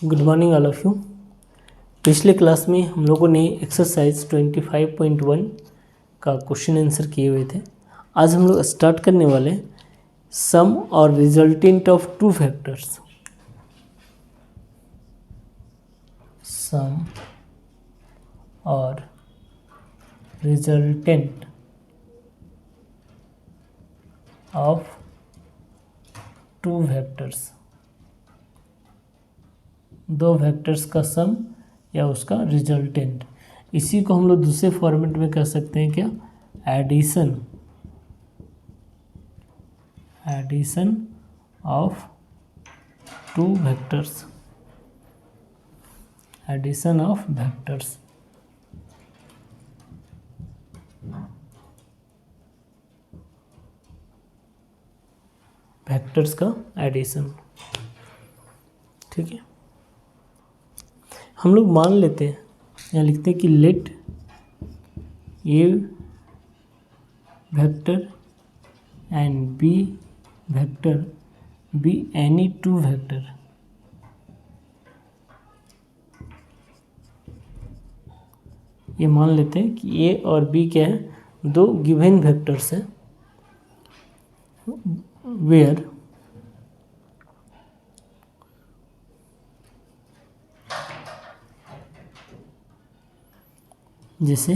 Good morning all of you. पिछले class में हम लोगों ने एक्सरसाइज 25.1 का क्वेश्चन आंसर किए हुए थे। आज हम लोग स्टार्ट करने वाले सम और रिजल्टेंट ऑफ टू फैक्टर्स। सम और रिजल्टेंट ऑफ टू वेक्टर्स, दो वेक्टर्स का सम या उसका रिजल्टेंट। इसी को हम लोग दूसरे फॉर्मेट में कह सकते हैं क्या, addition. Addition of two vectors, addition of vectors. Vectors का एडिशन, ठीक है। हम लोग मान लेते हैं, यहाँ लिखते हैं कि let A vector and B vector be any two vector. ये मान लेते हैं कि ए और बी क्या है, दो गिवन वेक्टर्स हैं, वेयर जैसे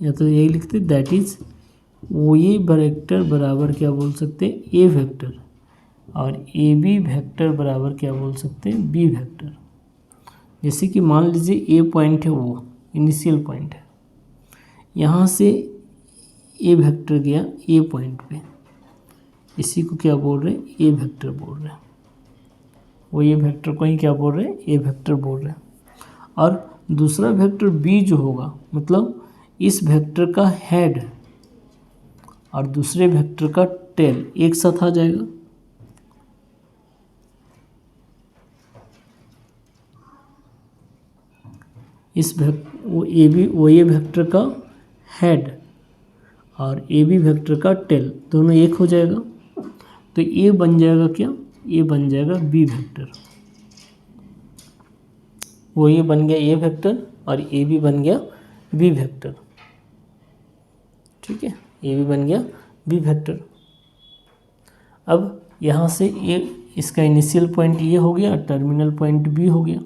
या तो यही लिखते दैट इज वो ए वेक्टर बराबर क्या बोल सकते हैं, ए वेक्टर, और ए बी वेक्टर बराबर क्या बोल सकते हैं, बी वेक्टर। जैसे कि मान लीजिए ए पॉइंट है, वो इनिशियल पॉइंट है, यहाँ से ए वेक्टर गया ए पॉइंट पे, इसी को क्या बोल रहे हैं, ए वेक्टर बोल रहे हैं। वो ए वेक्टर को ही क्या बोल रहे हैं, ए वेक्टर बोल रहे हैं। और दूसरा वेक्टर बी जो होगा, मतलब इस वेक्टर का हेड और दूसरे वेक्टर का टेल एक साथ आ जाएगा। वो ए वेक्टर का हेड और ए बी वेक्टर का टेल दोनों एक हो जाएगा, तो ये बन जाएगा क्या, ये बन जाएगा बी वेक्टर। वो ये बन गया ए वेक्टर और ए बी बन गया बी वेक्टर, ठीक है। ए बी बन गया बी वेक्टर। अब यहाँ से ए, इसका इनिशियल पॉइंट ये हो गया, टर्मिनल पॉइंट बी हो गया।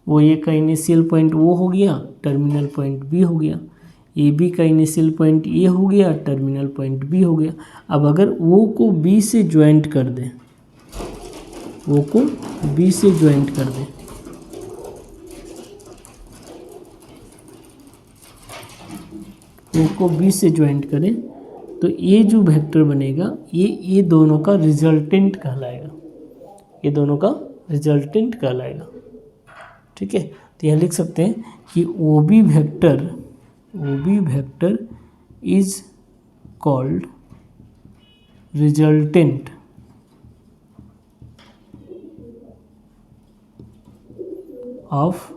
वो ए का इनिशियल पॉइंट वो हो गया, टर्मिनल पॉइंट बी हो गया। ए बी का इनिशियल पॉइंट ए हो गया, टर्मिनल पॉइंट बी हो गया। अब अगर वो को बी से ज्वाइंट कर दें, वो को बी से ज्वाइंट कर दें, वो को बी से ज्वाइंट करें, तो ये जो वेक्टर बनेगा ये दोनों का रिजल्टेंट कहलाएगा, ये दोनों का रिजल्टेंट कहलाएगा, ठीक है। तो यहाँ लिख सकते हैं कि O B vector is called resultant of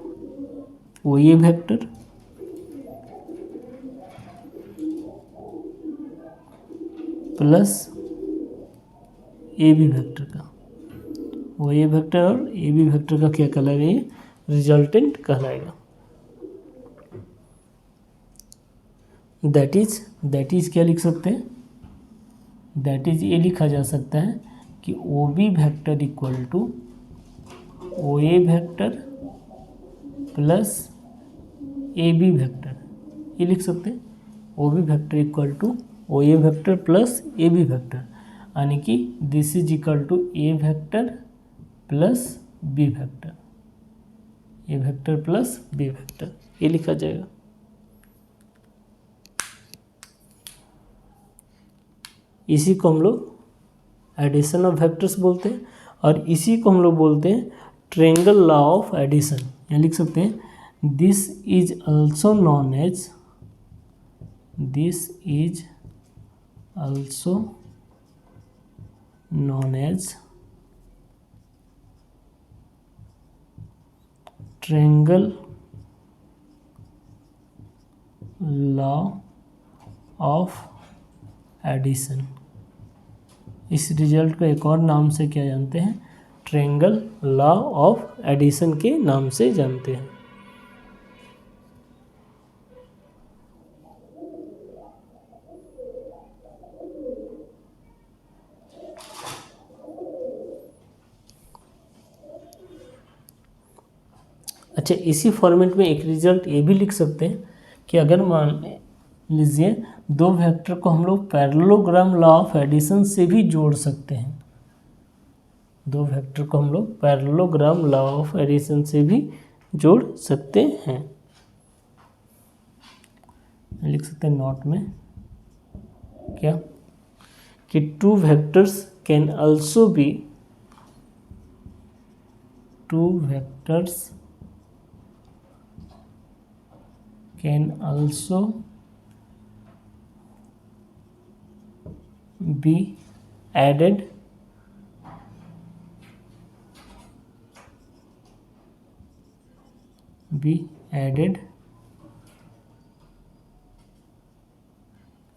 O A vector plus A B vector का। वो ए वेक्टर और ए बी वेक्टर का क्या कहलाएगा, ये रिजल्टेंट कहलाएगा। दैट इज क्या लिख सकते हैं, दैट इज ये लिखा जा सकता है कि O B vector equal to O A vector plus A B vector, ये लिख सकते हैं। O B vector equal to O A vector plus A B vector, यानी कि this is equal to A vector plus B vector, A vector plus B vector, ये लिखा जाएगा। इसी को हम लोग एडिशन ऑफ वेक्टर्स बोलते हैं, और इसी को हम लोग बोलते हैं ट्रायंगल लॉ ऑफ एडिशन। यहाँ लिख सकते हैं this is also known as, this is also known as triangle law of addition। इस रिजल्ट को एक और नाम से क्या जानते हैं, ट्रायंगल लॉ ऑफ एडिशन के नाम से जानते हैं। अच्छा, इसी फॉर्मेट में एक रिजल्ट ये भी लिख सकते हैं कि अगर मान लीजिए दो वेक्टर को हम लोग पैरेललोग्राम लॉ ऑफ एडिशन से भी जोड़ सकते हैं। दो वेक्टर को हम लोग पैरेललोग्राम लॉ ऑफ एडिशन से भी जोड़ सकते हैं। लिख सकते हैं नोट में क्या कि two vectors can also be can also be added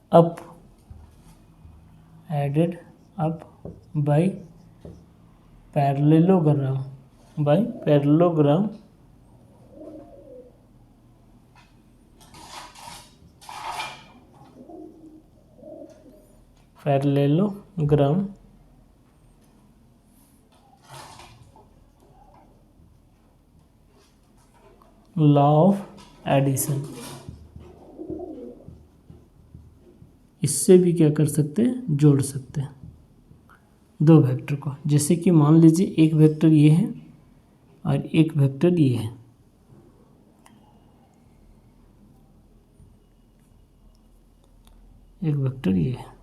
up by parallelogram law of addition. इससे भी क्या कर सकते हैं, जोड़ सकते हैं दो वेक्टर को। जैसे कि मान लीजिए एक वेक्टर ये है और एक वेक्टर ये है। एक वेक्टर ये है,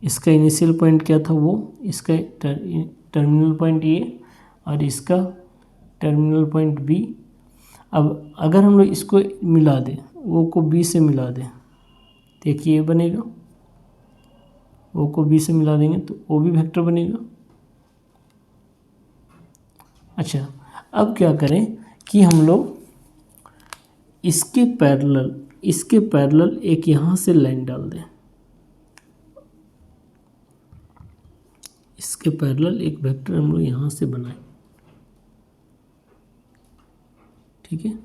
इसका इनिशियल पॉइंट क्या था, वो इसका टर्मिनल पॉइंट ये और इसका टर्मिनल पॉइंट बी। अब अगर हम लोग इसको मिला दें, ओ को बी से मिला दें, देखिए ये बनेगा। ओ को बी से मिला देंगे तो ओ भी वेक्टर बनेगा। अच्छा, अब क्या करें कि हम लोग इसके पैरेलल एक यहाँ से लाइन डाल दें। इसके पैरेलल एक वेक्टर हम लोग यहाँ से बनाएं, ठीक है।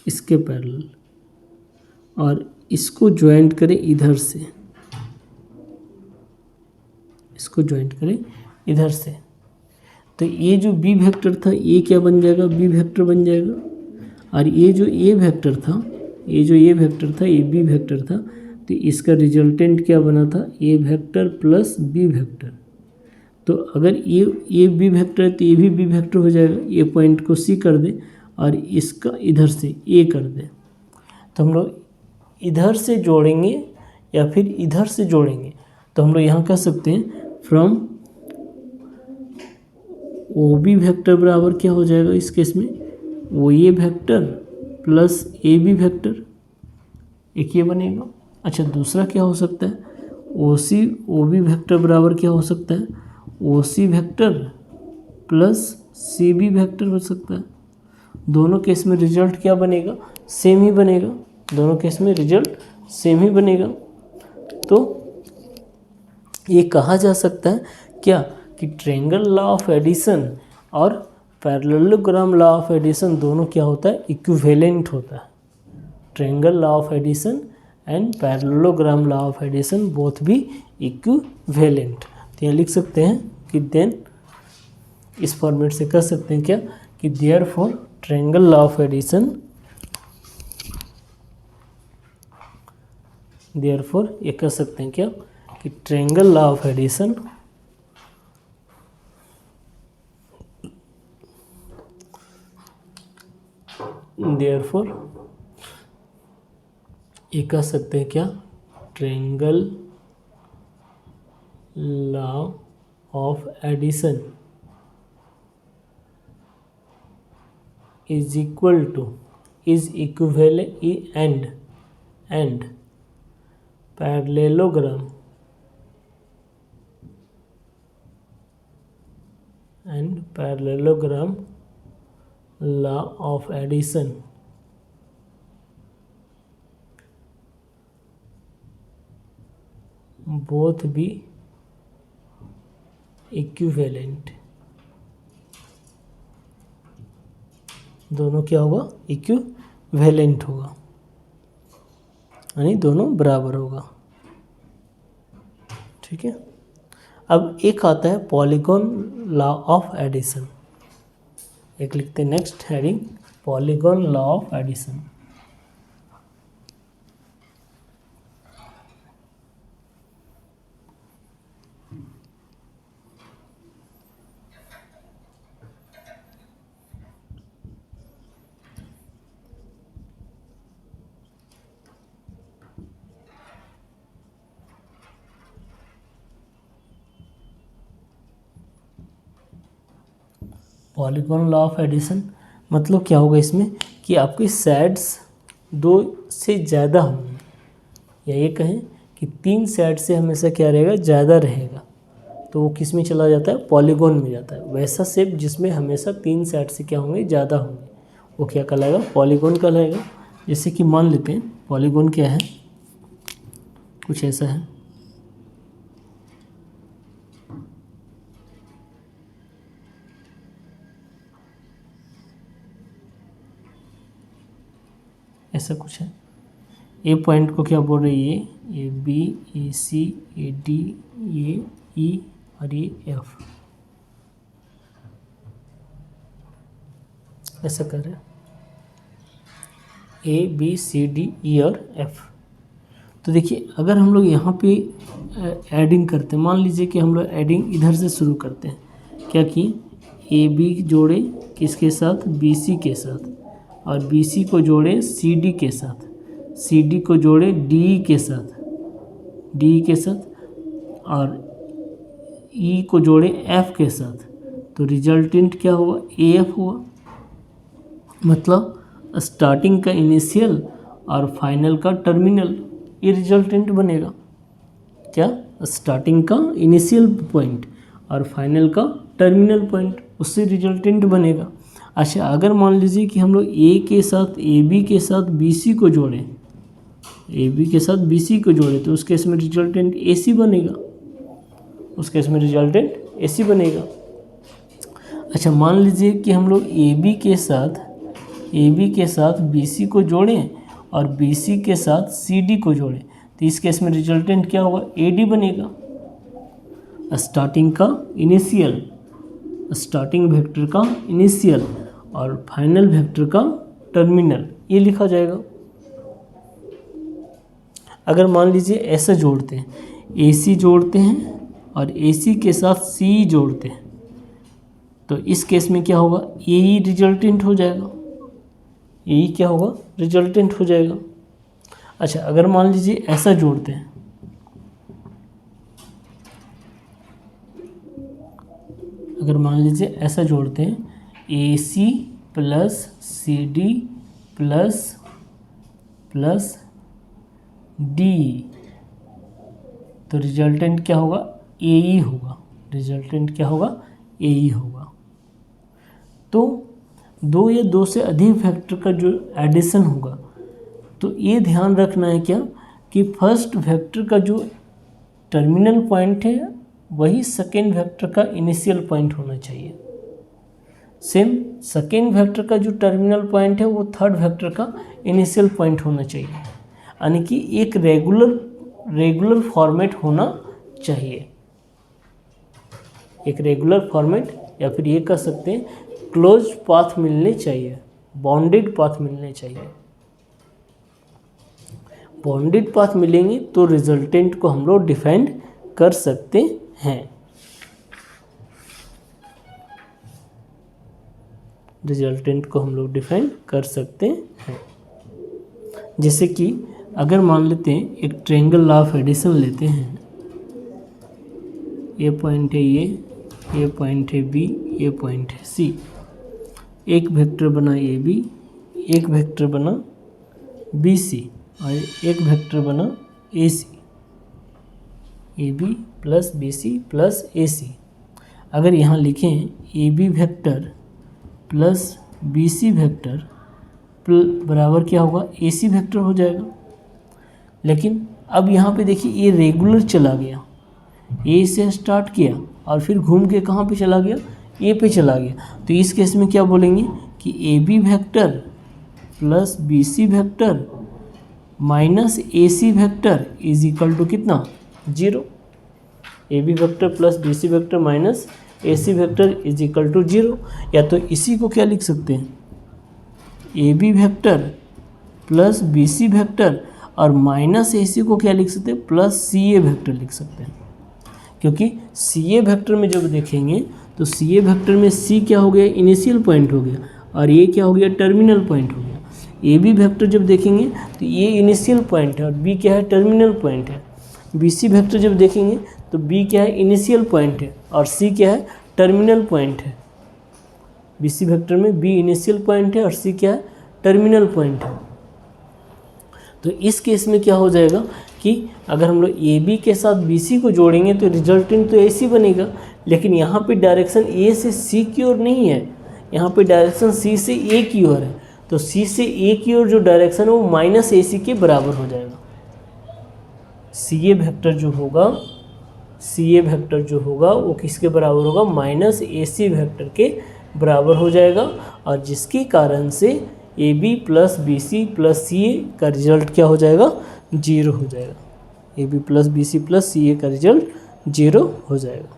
इसके पैरेलल और इसको ज्वाइंट करें इधर से, इसको ज्वाइंट करें इधर से, तो ये जो बी वेक्टर था ये क्या बन जाएगा, बी वेक्टर बन जाएगा। और ये जो ए वेक्टर था, ये बी वेक्टर था, तो इसका रिजल्टेंट क्या बना था, ए वेक्टर प्लस बी वेक्टर। तो अगर ये बी वेक्टर है तो ये भी बी वेक्टर हो जाएगा। ये पॉइंट को सी कर दे और इसका इधर से ए कर दे, तो हम लोग इधर से जोड़ेंगे या फिर इधर से जोड़ेंगे। तो हम लोग यहाँ कह सकते हैं फ्रॉम ओ बी वेक्टर बराबर क्या हो जाएगा इस केस में, O A vector plus A B vector, एक ये बनेगा। अच्छा, दूसरा क्या हो सकता है, ओ सी ओ बी वेक्टर बराबर क्या हो सकता है, O C vector plus C B vector हो सकता है। दोनों केस में रिजल्ट क्या बनेगा, सेम ही बनेगा। दोनों केस में रिजल्ट सेम ही बनेगा। तो ये कहा जा सकता है क्या कि ट्रायंगल लॉ ऑफ एडिशन और पैरेललोग्राम लॉ ऑफ एडिशन दोनों क्या होता है, इक्विवेलेंट होता है। Triangle law of addition and parallelogram law of addition both भी इक्विवेलेंट। तो यहाँ लिख सकते हैं कि देन, इस फॉर्मेट से कह सकते हैं क्या कि therefore triangle law of addition, therefore ये कह सकते हैं क्या कि triangle law of addition therefore ये कह सकते हैं क्या, triangle law of addition is equal to, is equivalent and parallelogram law of addition both be equivalent, दोनों क्या होगा, इक्विवेलेंट होगा, यानी दोनों बराबर होगा। ठीक है। अब एक आता है पॉलीगॉन लॉ ऑफ एडिशन, एक लिखते हैं next heading polygon law of addition. Polygon law of addition मतलब क्या होगा इसमें कि आपके साइड्स 2 से ज़्यादा होंगे, या ये कहें कि 3 साइड से हमेशा क्या रहेगा, ज़्यादा रहेगा, तो वो किस में चला जाता है, पॉलीगॉन में जाता है। वैसा शेप जिसमें हमेशा 3 साइड से क्या होंगे, ज़्यादा होंगे, वो क्या कहलाएगा, पॉलीगॉन कहलाएगा। जैसे कि मान लेते हैं पॉलीगॉन क्या है, कुछ ऐसा है, ऐसा कुछ है। ए पॉइंट को क्या बोल रही है, A B, A C, A D, ए ई और ये एफ, ऐसा कर रहे हैं, A B C D E और एफ। तो देखिए अगर हम लोग यहाँ पे एडिंग करते हैं, मान लीजिए कि हम लोग एडिंग इधर से शुरू करते हैं, क्या कि ए बी जोड़े किसके साथ, बी सी के साथ, और बी सी को जोड़े सी डी के साथ, सी डी को जोड़े डी के साथ, डी के साथ, और ई को जोड़े एफ के साथ, तो रिजल्टेंट क्या हुआ, ए एफ हुआ। मतलब स्टार्टिंग का इनिशियल और फाइनल का टर्मिनल, ये रिजल्टेंट बनेगा। क्या, स्टार्टिंग का इनिशियल पॉइंट और फाइनल का टर्मिनल पॉइंट, उससे रिजल्टेंट बनेगा। अच्छा, अगर मान लीजिए कि हम लोग ए के साथ ए बी के साथ बी सी को जोड़ें, ए बी के साथ बी सी को जोड़ें, तो उस केस में रिजल्टेंट ए सी बनेगा, उस केस में रिजल्टेंट ए सी बनेगा। अच्छा, मान लीजिए कि हम लोग ए बी के साथ बी सी को जोड़ें और बी सी के साथ सी डी को जोड़ें, तो इस केस में रिजल्टेंट क्या होगा, ए डी बनेगा। स्टार्टिंग का इनिशियल, स्टार्टिंग वेक्टर का इनिशियल और फाइनल वेक्टर का टर्मिनल, ये लिखा जाएगा। अगर मान लीजिए ऐसा जोड़ते हैं, ए सी जोड़ते हैं और ए सी के साथ सी जोड़ते हैं, तो इस केस में क्या होगा, ए ही रिजल्टेंट हो जाएगा, ए ही क्या होगा, रिजल्टेंट हो जाएगा। अच्छा, अगर मान लीजिए ऐसा जोड़ते हैं, अगर मान लीजिए ऐसा जोड़ते हैं, A C plus C D plus D, तो रिजल्टेंट क्या होगा, ए ई होगा, रिजल्टेंट क्या होगा, ए ई होगा। तो 2 या 2 से अधिक फैक्टर का जो एडिशन होगा, तो ये ध्यान रखना है क्या कि फर्स्ट वेक्टर का जो टर्मिनल पॉइंट है वही सेकेंड वेक्टर का इनिशियल पॉइंट होना चाहिए। सेम सेकेंड वेक्टर का जो टर्मिनल पॉइंट है वो थर्ड वेक्टर का इनिशियल पॉइंट होना चाहिए, यानी कि एक रेगुलर फॉर्मेट होना चाहिए, एक रेगुलर फॉर्मेट, या फिर ये कह सकते हैं क्लोज पाथ मिलने चाहिए, बाउंडेड पाथ मिलने चाहिए। बाउंडेड पाथ मिलेंगे तो रिजल्टेंट को हम लोग डिफाइन कर सकते हैं। रिजल्टेंट को हम लोग डिफाइन कर सकते हैं। जैसे कि अगर मान लेते हैं एक ट्रायंगल लॉ ऑफ एडिशन लेते हैं, ये पॉइंट है ये पॉइंट है बी, ये पॉइंट है सी, एक वेक्टर बना ए बी, एक वेक्टर बना बी सी और एक वेक्टर बना A C, A B plus B C plus A C. अगर यहाँ लिखें A B vector plus B C vector बराबर क्या होगा, ए सी वेक्टर हो जाएगा। लेकिन अब यहाँ पे देखिए ये रेगुलर चला गया, ए से स्टार्ट किया और फिर घूम के कहाँ पे चला गया, ए पे चला गया। तो इस केस में क्या बोलेंगे कि A B vector plus B C vector minus A C vector is equal to कितना, 0। A B vector plus B C vector minus A C vector is equal to 0। या तो इसी को क्या लिख सकते हैं, A B vector plus B C vector और माइनस ए सी को क्या लिख सकते हैं, प्लस सी ए वेक्टर लिख सकते हैं। क्योंकि सी ए वेक्टर में जब देखेंगे तो सी ए वेक्टर में सी क्या हो गया, इनिशियल पॉइंट हो गया, और ये क्या हो गया, टर्मिनल पॉइंट हो गया। ए बी वेक्टर जब देखेंगे तो ये इनिशियल पॉइंट है और बी क्या है, टर्मिनल पॉइंट है। बी सी वेक्टर जब देखेंगे तो बी क्या है, इनिशियल पॉइंट है, और सी क्या है, टर्मिनल पॉइंट है। बी सी वेक्टर में बी इनिशियल पॉइंट है और सी क्या है, टर्मिनल पॉइंट है। तो इस केस में क्या हो जाएगा कि अगर हम लोग ए बी के साथ बी सी को जोड़ेंगे तो रिजल्टेंट तो ए सी बनेगा, लेकिन यहाँ पे डायरेक्शन ए से सी की ओर नहीं है, यहाँ पे डायरेक्शन सी से ए की ओर है। तो सी से ए की ओर जो डायरेक्शन है वो माइनस ए सी के बराबर हो जाएगा। सी ए वेक्टर जो होगा, सी ए वेक्टर जो होगा वो किसके बराबर होगा, माइनस ए सी वेक्टर के बराबर हो जाएगा, और जिसके कारण से A B plus B C plus C A का रिजल्ट क्या हो जाएगा, 0 हो जाएगा। A B plus B C plus C A का रिजल्ट 0 हो जाएगा।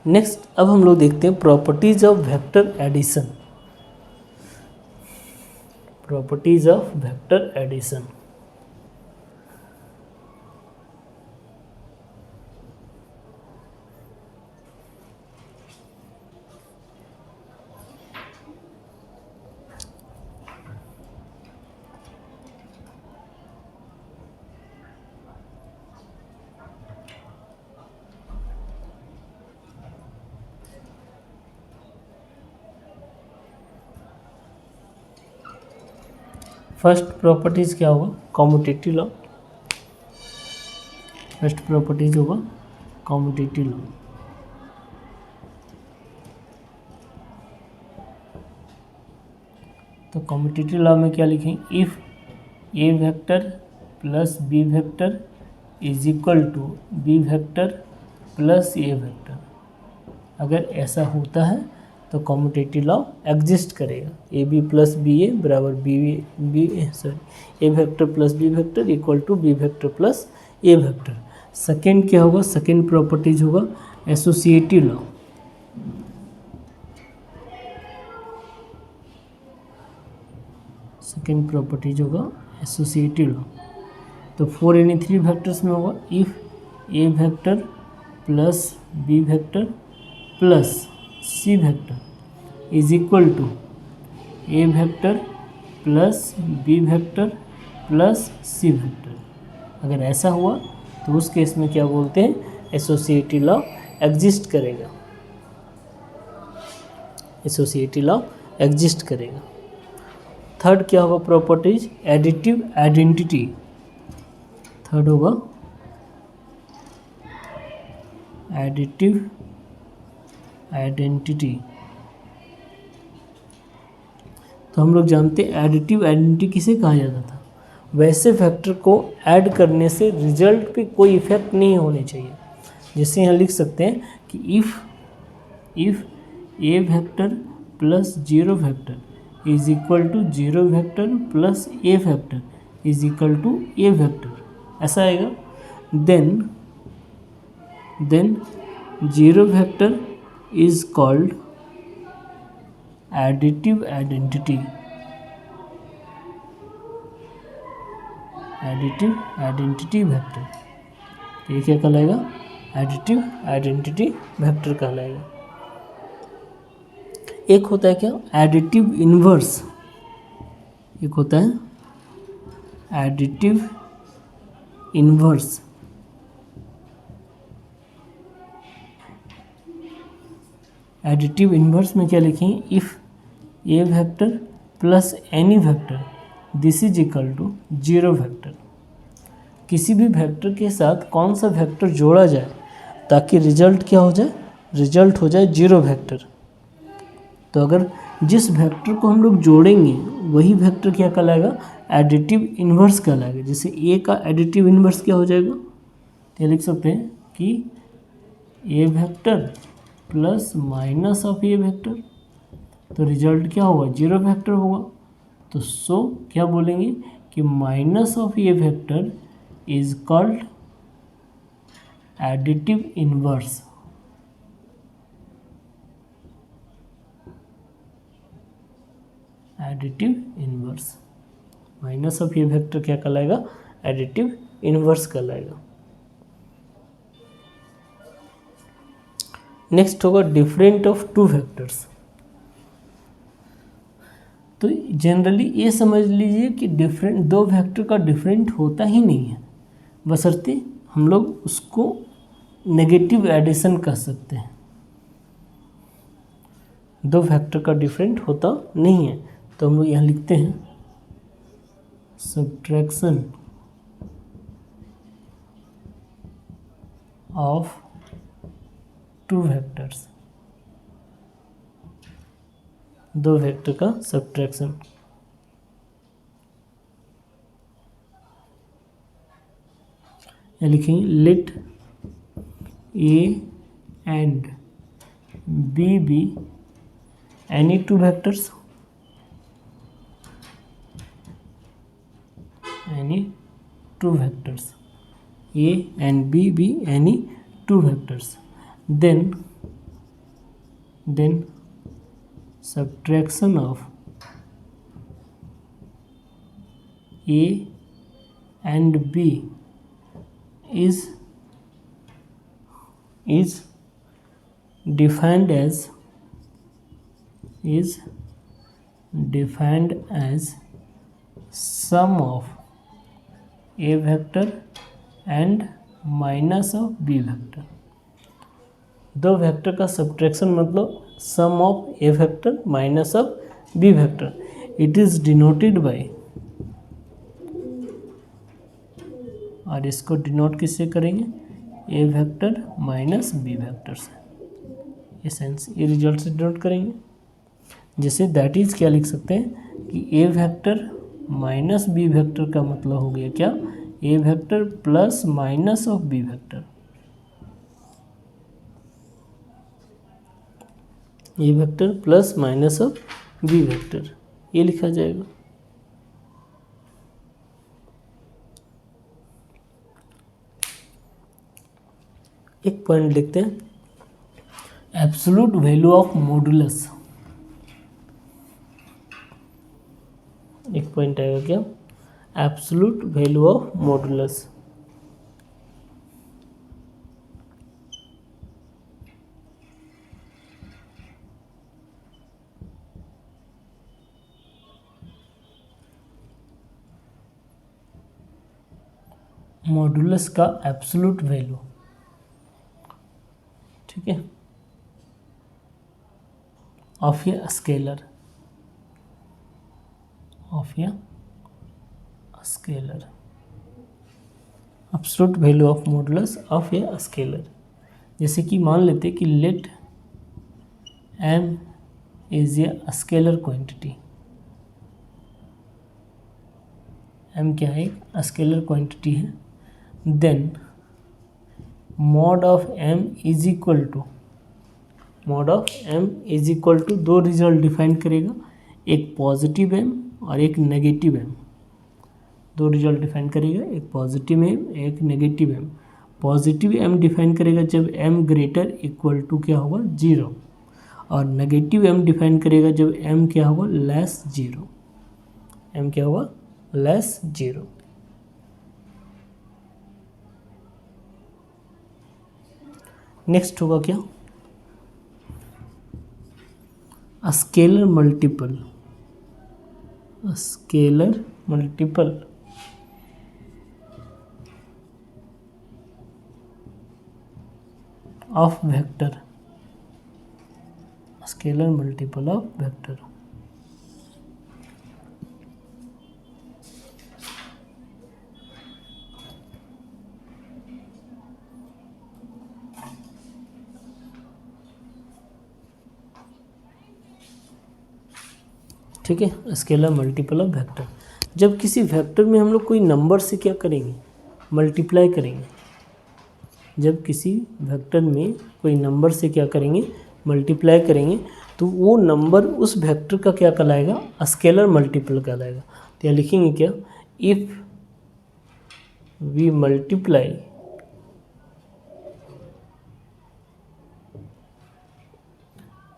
नेक्स्ट अब हम लोग देखते हैं properties of vector addition. Properties of vector addition. First properties क्या होगा, कॉम्यूटेटिव लॉ। फर्स्ट प्रॉपर्टीज होगा कॉम्यूटेटिव लॉ। तो कॉम्यूटेटिव लॉ में क्या लिखेंगे, if A vector plus B vector is equal to B vector plus A vector, अगर ऐसा होता है तो कॉम्यूटेटिव लॉ एग्जिस्ट करेगा। A B plus B A बराबर A vector plus B vector equal to B vector plus A vector. Second क्या होगा, second properties होगा एसोसिएटिव लॉ। सेकेंड प्रॉपर्टीज होगा एसोसिएटिव लॉ। तो 4 यानी 3 वेक्टर्स में होगा, if A vector plus B vector plus C vector is equal to A vector plus B vector plus C vector. अगर ऐसा हुआ तो उस केस में क्या बोलते हैं, एसोसिएटिव लॉ एग्जिस्ट करेगा। एसोसिएटिव लॉ एग्जिस्ट करेगा। थर्ड क्या होगा प्रॉपर्टीज, एडिटिव आइडेंटिटी। थर्ड होगा एडिटिव आइडेंटिटी। तो हम लोग जानते हैं एडिटिव आइडेंटिटी किसे कहा जाता था, वैसे फैक्टर को ऐड करने से रिजल्ट पे कोई इफेक्ट नहीं होने चाहिए। जैसे यहाँ लिख सकते हैं कि if A vector plus 0 vector is equal to 0 vector plus A vector is equal to A vector, ऐसा आएगा। Then 0 vector is called additive identity। additive identity vector, ये क्या कहलाएगा, additive identity vector कहलाएगा। एक होता है क्या, additive inverse। एक होता है additive inverse। एडिटिव इन्वर्स में क्या लिखेंगे, if A vector plus any vector this is equal to 0 vector. किसी भी वेक्टर के साथ कौन सा वेक्टर जोड़ा जाए ताकि रिजल्ट क्या हो जाए, रिजल्ट हो जाए 0 वेक्टर। तो अगर जिस वेक्टर को हम लोग जोड़ेंगे वही वेक्टर क्या कहलाएगा, एडिटिव इन्वर्स कहलाएगा। जैसे ए का एडिटिव इन्वर्स क्या हो जाएगा, तो ये लिख सकते हैं कि A vector plus minus of A vector, तो रिजल्ट क्या होगा, जीरो वेक्टर होगा। तो सो क्या बोलेंगे कि minus of A vector is called additive inverse. Additive inverse, minus of A vector क्या कहलाएगा, एडिटिव इनवर्स कहलाएगा। नेक्स्ट होगा डिफरेंट ऑफ टू वेक्टर्स। तो जनरली ये समझ लीजिए कि डिफरेंट, दो वेक्टर का डिफरेंट होता ही नहीं है, बशर्ते हम लोग उसको नेगेटिव एडिशन कर सकते हैं। दो वेक्टर का डिफरेंट होता नहीं है, तो हम लोग यहाँ लिखते हैं सब्ट्रैक्शन ऑफ टू वेक्टर्स, दो वेक्टर का सब्ट्रैक्शन। लिखेंगे let A and B be any two vectors, any two vectors, A and B be any two vectors, then subtraction of A and B is defined as sum of A vector and minus of B vector। दो vector का subtraction मतलब sum of A vector minus of B vector. It is denoted by, और इसको denote किससे करेंगे, A vector minus B vector से, ये sense, ये रिजल्ट से डिनोट करेंगे। जैसे दैट इज क्या लिख सकते हैं कि A vector minus B vector का मतलब हो गया क्या, A vector plus minus of B vector, A vector plus minus of B vector, ये लिखा जाएगा। एक पॉइंट लिखते हैं, एब्सोल्यूट वैल्यू ऑफ मॉडुलस। एक पॉइंट आएगा क्या, absolute value of modulus. Modulus का एब्सोल्यूट वैल्यू, ठीक है, of a scalar, of a scalar, absolute value of modulus of a scalar. जैसे कि मान लेते कि let m is a scalar quantity, m क्या है, एक स्केलर क्वांटिटी है, then mod of m is equal to, mod of m is equal to, दो रिजल्ट डिफाइन करेगा, एक पॉजिटिव m और एक नेगेटिव m, दो रिजल्ट डिफाइन करेगा, एक पॉजिटिव m एक negative m। Positive m define करेगा जब m ग्रेटर इक्वल टू क्या होगा, 0, और नेगेटिव m डिफाइन करेगा जब m क्या होगा, लेस 0, m क्या होगा, लेस 0। नेक्स्ट होगा क्या, scalar multiple, scalar multiple of vector, scalar multiple of vector. ठीक है, स्केलर मल्टीपल ऑफ वेक्टर। जब किसी वेक्टर में हम लोग कोई नंबर से क्या करेंगे, मल्टीप्लाई करेंगे, जब किसी वेक्टर में कोई नंबर से क्या करेंगे, मल्टीप्लाई करेंगे, तो वो नंबर उस वेक्टर का क्या कहलाएगा, स्केलर मल्टीपल कहलाएगा। तो यहाँ लिखेंगे क्या, if we multiply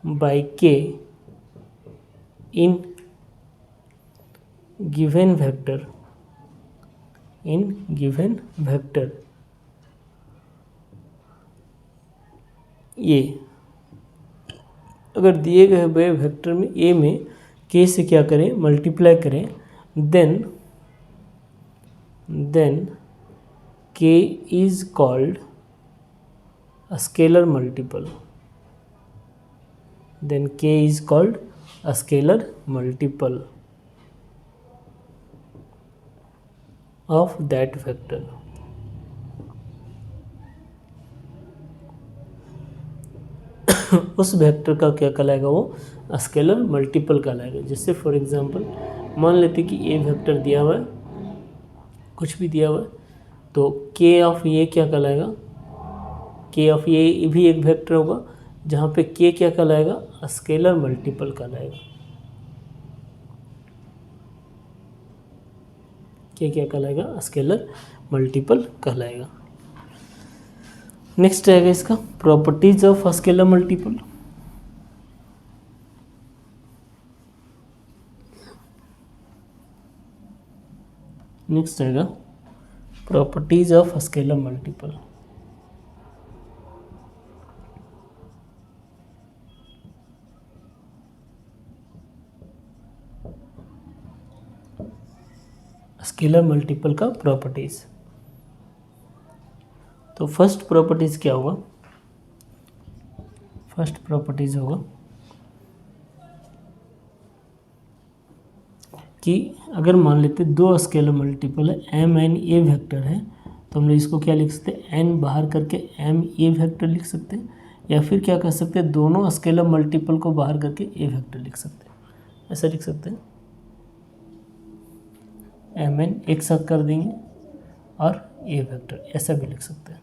by k in given vector a, अगर दिए गए वेक्टर में a में k से क्या करें, मल्टीप्लाई करें, then k is called a scalar multiple, then k is called a scalar multiple of that vector। उस वेक्टर का क्या कहलाएगा, वो स्केलर मल्टीपल कहलाएगा। जैसे फॉर एग्जांपल मान लेते कि ए वेक्टर दिया हुआ है, कुछ भी दिया हुआ है, तो के ऑफ ए क्या कहलाएगा, के ऑफ ए भी एक वेक्टर होगा, जहाँ पे के क्या कहलाएगा, स्केलर मल्टीपल कहलाएगा। के क्या कहलाएगा, स्केलर मल्टीपल कहलाएगा। नेक्स्ट आएगा इसका properties of scalar multiple. Next आएगा properties of scalar multiple. Scalar multiple का प्रॉपर्टीज, तो फर्स्ट प्रॉपर्टीज क्या होगा, फर्स्ट प्रॉपर्टीज होगा कि अगर मान लेते दो स्केलर मल्टीपल है, एम एन ए वेक्टर है, तो हम लोग इसको क्या लिख सकते हैं, एन बाहर करके एम ए वेक्टर लिख सकते हैं, या फिर क्या कर सकते हैं, दोनों स्केलर मल्टीपल को बाहर करके ए वेक्टर लिख सकते हैं। ऐसा लिख सकते हैं, एम एन एक साथ कर देंगे और ए वेक्टर, ऐसा भी लिख सकते हैं।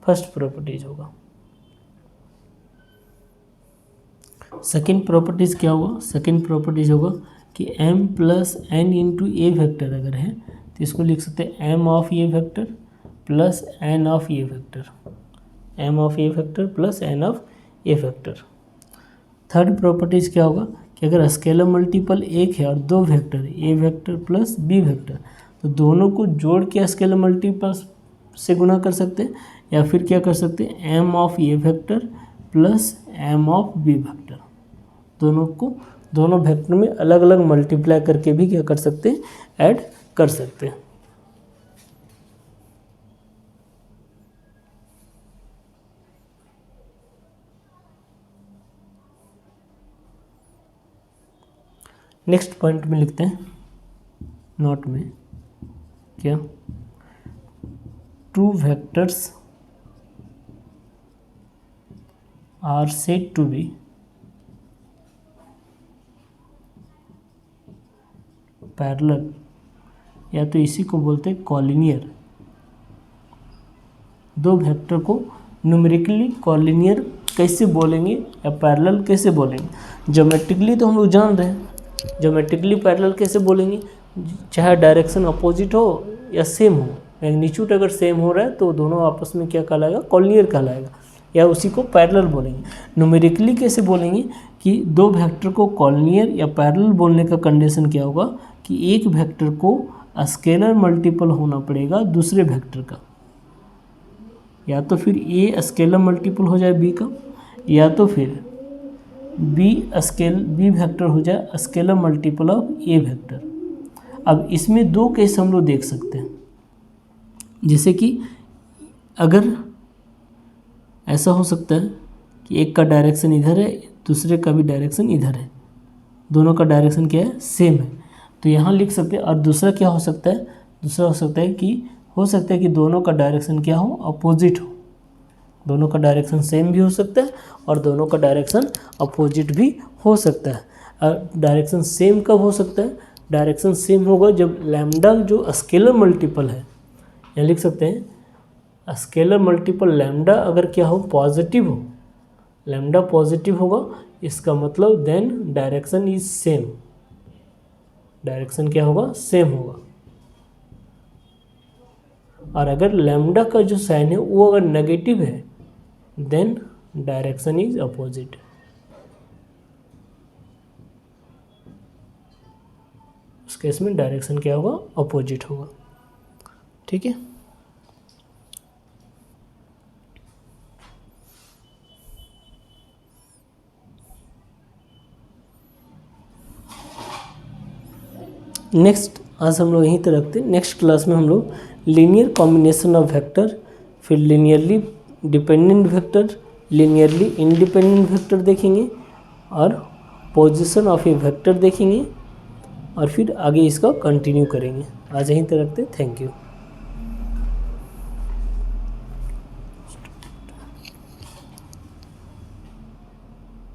फर्स्ट प्रॉपर्टीज होगा। सेकेंड प्रॉपर्टीज क्या होगा, सेकेंड प्रॉपर्टीज होगा कि m प्लस एन इंटू ए वेक्टर अगर है, तो इसको लिख सकते हैं m of A vector plus n of A vector, m of A vector plus n of A vector. Third properties क्या होगा कि अगर स्केलर मल्टीपल एक है और दो vector A vector plus B vector, तो दोनों को जोड़ के स्केलर मल्टीपल से गुना कर सकते हैं, या फिर क्या कर सकते हैं, m of A vector plus m of B vector, दोनों को दोनों वेक्टर में अलग अलग मल्टीप्लाई करके भी क्या कर सकते हैं, ऐड कर सकते हैं। नेक्स्ट पॉइंट में लिखते हैं नोट में क्या, two vectors are said to be parallel, या तो इसी को बोलते हैं कॉलिनियर। दो वेक्टर को न्यूमेरिकली कॉलिनियर कैसे बोलेंगे या पैरेलल कैसे बोलेंगे, ज्योमेट्रिकली तो हम लोग जान रहे हैं, ज्योमेट्रिकली पैरेलल कैसे बोलेंगे, चाहे डायरेक्शन अपोजिट हो या सेम हो, मैग्नीट्यूड अगर सेम हो रहा है तो दोनों आपस में क्या कहलाएगा, कॉलिनियर कहलाएगा, या उसी को पैरेलल बोलेंगे। न्यूमेरिकली कैसे बोलेंगे कि दो वेक्टर को कॉलिनियर या पैरेलल बोलने का कंडीशन क्या होगा कि एक वेक्टर को स्केलर मल्टीपल होना पड़ेगा दूसरे वेक्टर का, या तो फिर ए स्केलर मल्टीपल हो जाए बी का, या तो फिर बी वेक्टर हो जाए scalar multiple of A vector. अब इसमें दो केस हम लोग देख सकते हैं, जैसे कि अगर ऐसा हो सकता है कि एक का डायरेक्शन इधर है, दूसरे का भी डायरेक्शन इधर है, दोनों का डायरेक्शन क्या है, सेम है, तो यहाँ लिख सकते हैं। और दूसरा क्या हो सकता है, दूसरा हो सकता है कि दोनों का डायरेक्शन क्या हो, अपोजिट हो, दोनों का डायरेक्शन सेम भी हो सकता है और दोनों का डायरेक्शन अपोजिट भी हो सकता है। और डायरेक्शन सेम कब हो सकता है, डायरेक्शन सेम होगा जब लैम्डा जो स्केलर मल्टीपल है, यहाँ लिख सकते हैं स्केलर मल्टीपल लैम्डा अगर क्या हो, पॉजिटिव हो, लैम्डा पॉजिटिव होगा, इसका मतलब then direction is same, direction क्या होगा, सेम होगा। और अगर लैम्डा का जो साइन है वो अगर नेगेटिव है देन डायरेक्शन इज अपोजिट। उस केस में डायरेक्शन क्या होगा, अपोजिट होगा। ठीक है, नेक्स्ट आज हम लोग यहीं तक रखते हैं। नेक्स्ट क्लास में हम लोग लीनियर कॉम्बिनेशन ऑफ वेक्टर, फिर linearly dependent vector, linearly independent vector देखेंगे और पोजीशन ऑफ ए वेक्टर देखेंगे और फिर आगे इसका कंटिन्यू करेंगे। आज यहीं तक रखते हैं। Thank you.